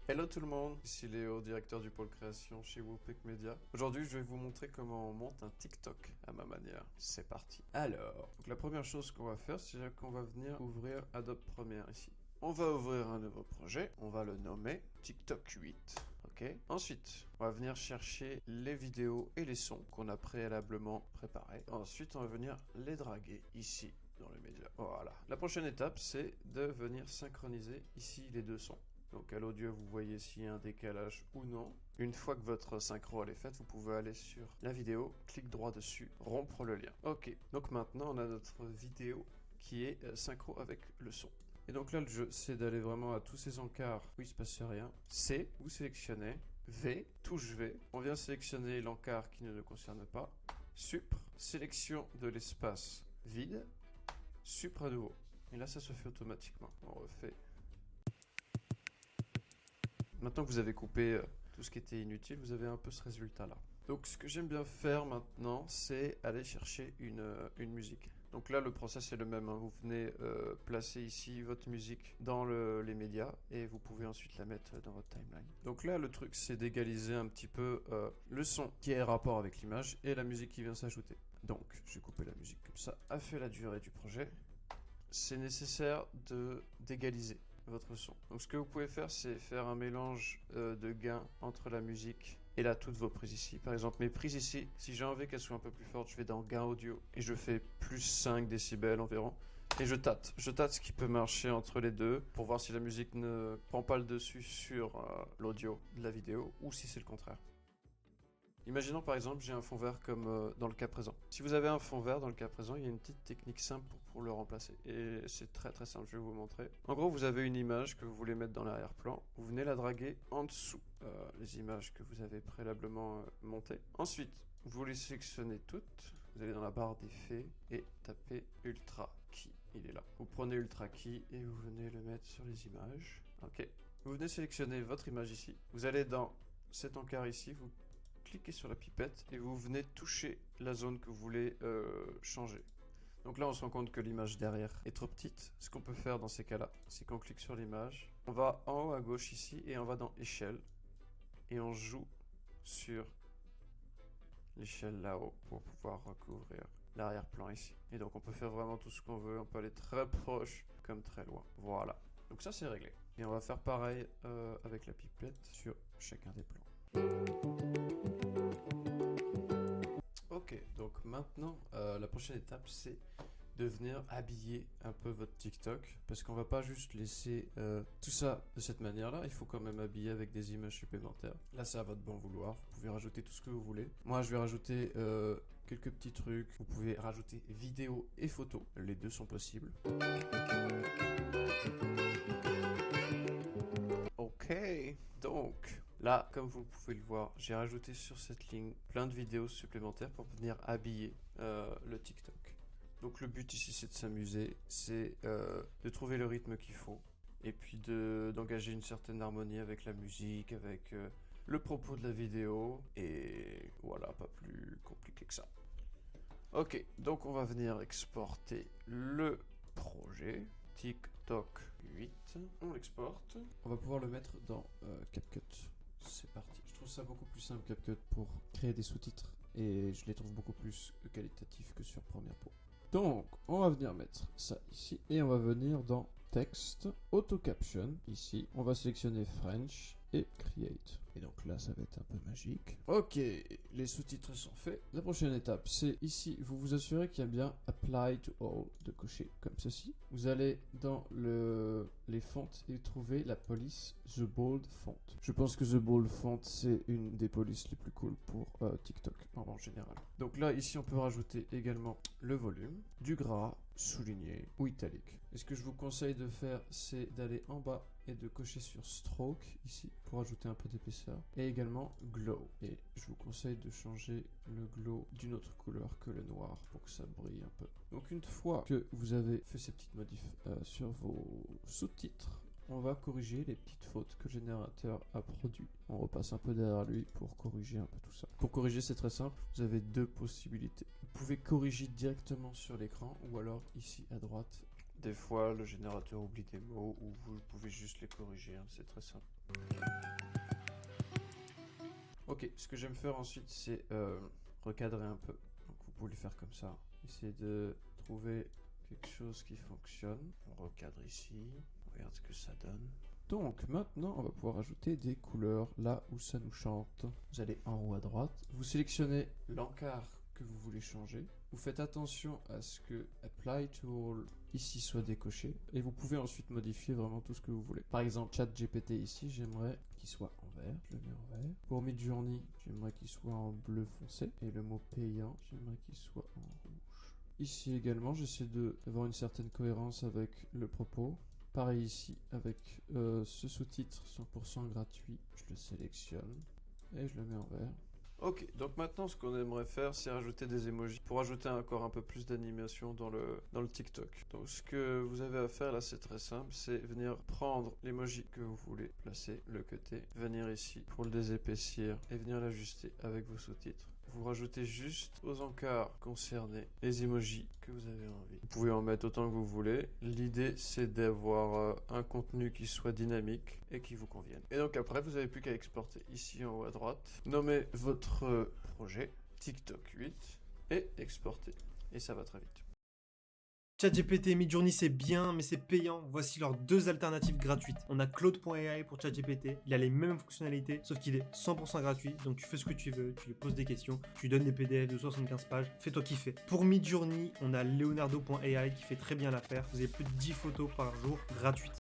Hello tout le monde, ici Léo, directeur du pôle création chez Wopec Media. Aujourd'hui, je vais vous montrer comment on monte un TikTok à ma manière. C'est parti. Alors, donc la première chose qu'on va faire, c'est qu'on va venir ouvrir Adobe Premiere ici. On va ouvrir un nouveau projet, on va le nommer TikTok 8. Ok. Ensuite, on va venir chercher les vidéos et les sons qu'on a préalablement préparés. Ensuite, on va venir les draguer ici dans le média. Voilà. La prochaine étape, c'est de venir synchroniser ici les deux sons. Donc à l'audio, vous voyez s'il y a un décalage ou non. Une fois que votre synchro elle est faite, vous pouvez aller sur la vidéo, clic droit dessus, rompre le lien. Ok, donc maintenant on a notre vidéo qui est synchro avec le son. Et donc là le jeu, c'est d'aller vraiment à tous ces encarts où il se passe rien. C, vous sélectionnez. V, touche V. On vient sélectionner l'encart qui ne nous concerne pas. Supr, sélection de l'espace vide. Supr à nouveau. Et là ça se fait automatiquement. On refait. Maintenant que vous avez coupé tout ce qui était inutile, vous avez un peu ce résultat-là. Donc ce que j'aime bien faire maintenant, c'est aller chercher une musique. Donc là, le process est le même. Hein. Vous venez placer ici votre musique dans les médias et vous pouvez ensuite la mettre dans votre timeline. Donc là, le truc, c'est d'égaliser un petit peu le son qui est rapport avec l'image et la musique qui vient s'ajouter. Donc, j'ai coupé la musique comme ça, a fait la durée du projet. C'est nécessaire d'égaliser votre son. Donc ce que vous pouvez faire, c'est faire un mélange de gains entre la musique et là toutes vos prises ici. Par exemple, mes prises ici, si j'ai envie qu'elles soient un peu plus fortes, je vais dans gain audio et je fais plus 5 décibels environ. Et je tâte ce qui peut marcher entre les deux pour voir si la musique ne prend pas le dessus sur l'audio de la vidéo ou si c'est le contraire. Imaginons par exemple j'ai un fond vert comme dans le cas présent. Si vous avez un fond vert dans le cas présent, il y a une petite technique simple pour le remplacer. Et c'est très simple, je vais vous montrer. En gros, vous avez une image que vous voulez mettre dans l'arrière-plan. Vous venez la draguer en dessous les images que vous avez préalablement montées. Ensuite, vous les sélectionnez toutes. Vous allez dans la barre d'effets et tapez Ultra Key. Il est là. Vous prenez Ultra Key et vous venez le mettre sur les images. Ok. Vous venez sélectionner votre image ici. Vous allez dans cet encart ici. Vous cliquez sur la pipette et vous venez toucher la zone que vous voulez changer. Donc là on se rend compte que l'image derrière est trop petite. Ce qu'on peut faire dans ces cas-là, c'est qu'on clique sur l'image, on va en haut à gauche ici et on va dans échelle et on joue sur l'échelle là-haut pour pouvoir recouvrir l'arrière-plan ici. Et donc on peut faire vraiment tout ce qu'on veut, on peut aller très proche comme très loin. Voilà. Donc ça c'est réglé. Et on va faire pareil avec la pipette sur chacun des plans. Ok, donc maintenant, la prochaine étape, c'est de venir habiller un peu votre TikTok, parce qu'on va pas juste laisser tout ça de cette manière-là, il faut quand même habiller avec des images supplémentaires. Là, c'est à votre bon vouloir, vous pouvez rajouter tout ce que vous voulez. Moi, je vais rajouter quelques petits trucs, vous pouvez rajouter vidéo et photo, les deux sont possibles. Ok, donc là, comme vous pouvez le voir, j'ai rajouté sur cette ligne plein de vidéos supplémentaires pour venir habiller le TikTok. Donc le but ici, c'est de s'amuser, c'est de trouver le rythme qu'il faut, et puis d'engager une certaine harmonie avec la musique, avec le propos de la vidéo, et voilà, pas plus compliqué que ça. Ok, donc on va venir exporter le projet. TikTok 8, on l'exporte. On va pouvoir le mettre dans CapCut. C'est parti. Je trouve ça beaucoup plus simple CapCut pour créer des sous-titres et je les trouve beaucoup plus qualitatifs que sur Premiere Pro. Donc, on va venir mettre ça ici et on va venir dans Texte, Auto Caption, ici. On va sélectionner French et Create. Et donc là, ça va être un peu magique. Ok, les sous-titres sont faits. La prochaine étape, c'est ici, vous vous assurez qu'il y a bien Apply to All de cocher comme ceci. Vous allez dans les fonts et trouver la police The Bold Font. Je pense que The Bold Font, c'est une des polices les plus cool pour TikTok en général. Donc là, ici, on peut rajouter également le volume, du gras, souligné ou italique. Et ce que je vous conseille de faire, c'est d'aller en bas et de cocher sur Stroke ici pour ajouter un peu d'épaisseur et également Glow. Et je vous conseille de changer le glow d'une autre couleur que le noir pour que ça brille un peu. Donc une fois que vous avez fait ces petites modifs sur vos sous-titres, on va corriger les petites fautes que le générateur a produit. On repasse un peu derrière lui pour corriger un peu tout ça. Pour corriger, c'est très simple. Vous avez deux possibilités. Vous pouvez corriger directement sur l'écran ou alors ici à droite Des fois, le générateur oublie des mots ou vous pouvez juste les corriger, hein, c'est très simple. Ok, ce que j'aime faire ensuite, c'est recadrer un peu. Donc vous pouvez le faire comme ça. Essayez de trouver quelque chose qui fonctionne. On recadre ici. On regarde ce que ça donne. Donc maintenant, on va pouvoir ajouter des couleurs là où ça nous chante. Vous allez en haut à droite. Vous sélectionnez l'encart que vous voulez changer. Vous faites attention à ce que Apply to All ici soit décoché. Et vous pouvez ensuite modifier vraiment tout ce que vous voulez. Par exemple, ChatGPT ici, j'aimerais qu'il soit en vert. Je le mets en vert. Pour Midjourney, j'aimerais qu'il soit en bleu foncé. Et le mot payant, j'aimerais qu'il soit en rouge. Ici également, j'essaie d'avoir une certaine cohérence avec le propos. Pareil ici, avec ce sous-titre 100% gratuit, je le sélectionne et je le mets en vert. Ok, donc maintenant ce qu'on aimerait faire, c'est rajouter des emojis pour ajouter encore un peu plus d'animation dans le TikTok. Donc ce que vous avez à faire là, c'est très simple, c'est venir prendre l'emoji que vous voulez placer, le cutter, venir ici pour le désépaissir et venir l'ajuster avec vos sous-titres. Vous rajoutez juste aux encarts concernés les emojis que vous avez envie. Vous pouvez en mettre autant que vous voulez. L'idée, c'est d'avoir un contenu qui soit dynamique et qui vous convienne. Et donc après, vous n'avez plus qu'à exporter ici en haut à droite. Nommez votre projet TikTok 8 et exporter. Et ça va très vite. ChatGPT et Midjourney c'est bien, mais c'est payant. Voici leurs deux alternatives gratuites. On a Claude.ai pour ChatGPT. Il a les mêmes fonctionnalités, sauf qu'il est 100% gratuit. Donc tu fais ce que tu veux, tu lui poses des questions, tu lui donnes des PDF de 75 pages. Fais-toi kiffer. Pour Midjourney, on a Leonardo.ai qui fait très bien l'affaire. Vous avez plus de 10 photos par jour gratuites.